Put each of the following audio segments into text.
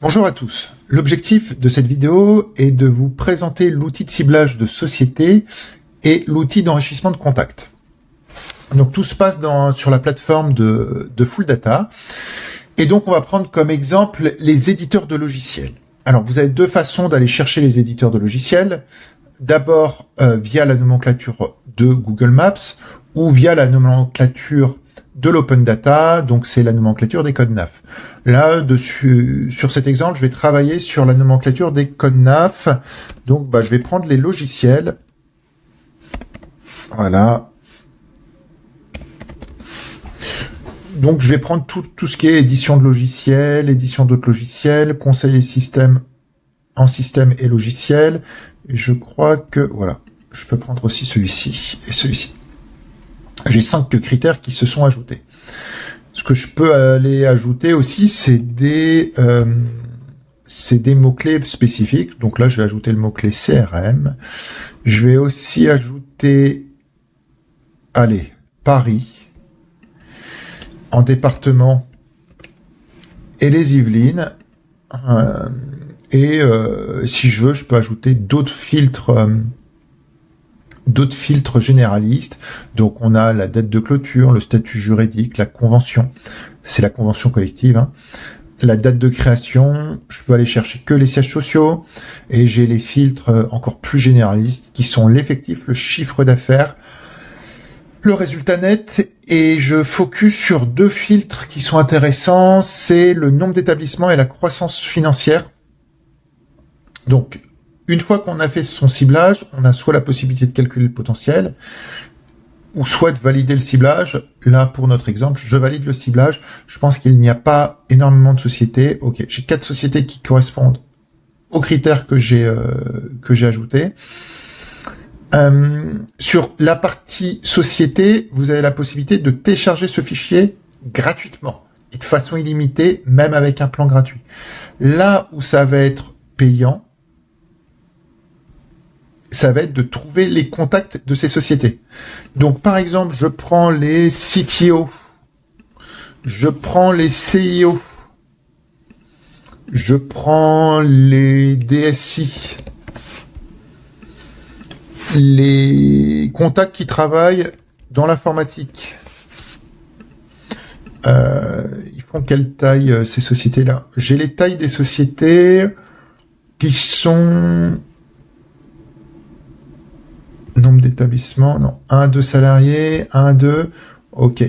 Bonjour à tous. L'objectif de cette vidéo est de vous présenter l'outil de ciblage de société et l'outil d'enrichissement de contacts. Donc tout se passe sur la plateforme de Full Data. Et donc on va prendre comme exemple les éditeurs de logiciels. Alors vous avez deux façons d'aller chercher les éditeurs de logiciels. D'abord via la nomenclature de Google Maps ou via la nomenclature de l'Open Data, donc c'est la nomenclature des codes NAF. Là, sur cet exemple, je vais travailler sur la nomenclature des codes NAF. Donc, je vais prendre les logiciels. Voilà. Donc, je vais prendre tout ce qui est édition de logiciels, édition d'autres logiciels, conseil et système en système et logiciel. Et je crois que, voilà, je peux prendre aussi celui-ci et celui-ci. J'ai 5 critères qui se sont ajoutés. Ce que je peux aller ajouter aussi, c'est des mots-clés spécifiques. Donc là, je vais ajouter le mot-clé CRM. Je vais aussi ajouter, Paris, en département, et les Yvelines. Si je veux, je peux ajouter d'autres filtres généralistes. Donc on a la date de clôture, le statut juridique, la convention, c'est la convention collective, la date de création, je peux aller chercher que les sièges sociaux, et j'ai les filtres encore plus généralistes qui sont l'effectif, le chiffre d'affaires, le résultat net, et je focus sur deux filtres qui sont intéressants, c'est le nombre d'établissements et la croissance financière. Donc une fois qu'on a fait son ciblage, on a soit la possibilité de calculer le potentiel, ou soit de valider le ciblage. Là, pour notre exemple, je valide le ciblage. Je pense qu'il n'y a pas énormément de sociétés. Ok, j'ai 4 sociétés qui correspondent aux critères que j'ai ajoutés. Sur la partie société, vous avez la possibilité de télécharger ce fichier gratuitement et de façon illimitée, même avec un plan gratuit. Là où ça va être payant, ça va être de trouver les contacts de ces sociétés. Donc, par exemple, je prends les CTO, je prends les CIO, je prends les DSI, les contacts qui travaillent dans l'informatique. Ils font quelle taille, ces sociétés-là? J'ai les tailles des sociétés qui sont... Nombre d'établissements, non. 1, 2 salariés, 1, 2, ok.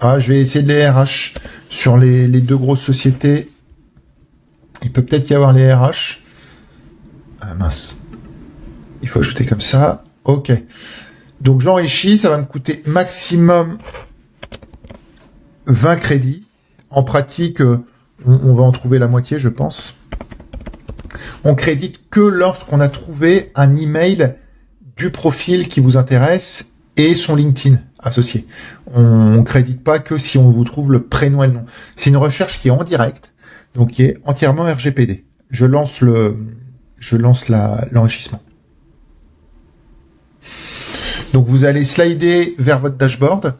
Je vais essayer de les RH sur les deux grosses sociétés. Il peut peut-être y avoir les RH. Mince. Il faut ajouter comme ça. Ok. Donc j'enrichis, ça va me coûter maximum 20 crédits. En pratique, on va en trouver la moitié, je pense. On crédite que lorsqu'on a trouvé un email du profil qui vous intéresse et son LinkedIn associé. On crédite pas que si on vous trouve le prénom et le nom. C'est une recherche qui est en direct, donc qui est entièrement RGPD. Je lance l'enrichissement. Donc vous allez slider vers votre dashboard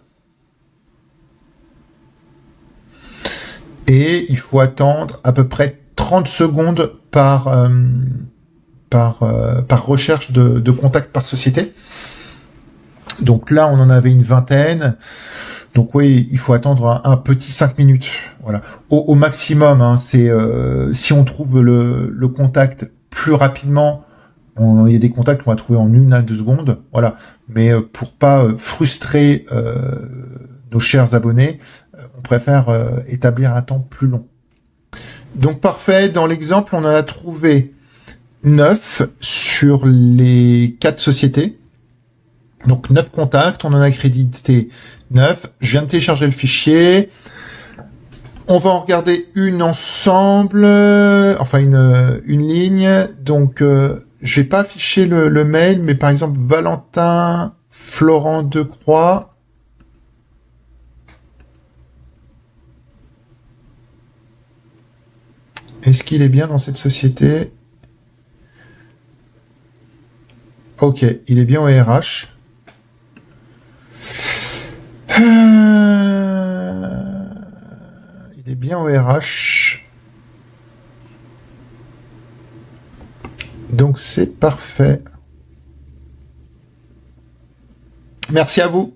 et il faut attendre à peu près 30 secondes par recherche de contacts par société. Donc là, on en avait une vingtaine. Donc oui, il faut attendre un petit 5 minutes. Voilà. Au maximum, c'est si on trouve le contact plus rapidement, il y a des contacts qu'on va trouver en 1 à 2 secondes. Voilà. Mais pour pas frustrer nos chers abonnés, on préfère établir un temps plus long. Donc parfait. Dans l'exemple, on en a trouvé 9 sur les 4 sociétés. Donc 9 contacts, on en a crédité 9. Je viens de télécharger le fichier. On va en regarder une ensemble, enfin une ligne. Donc je vais pas afficher le mail, mais par exemple Valentin Florent Decroix. Est-ce qu'il est bien dans cette société? Ok, il est bien au RH. Il est bien au RH. Donc c'est parfait. Merci à vous.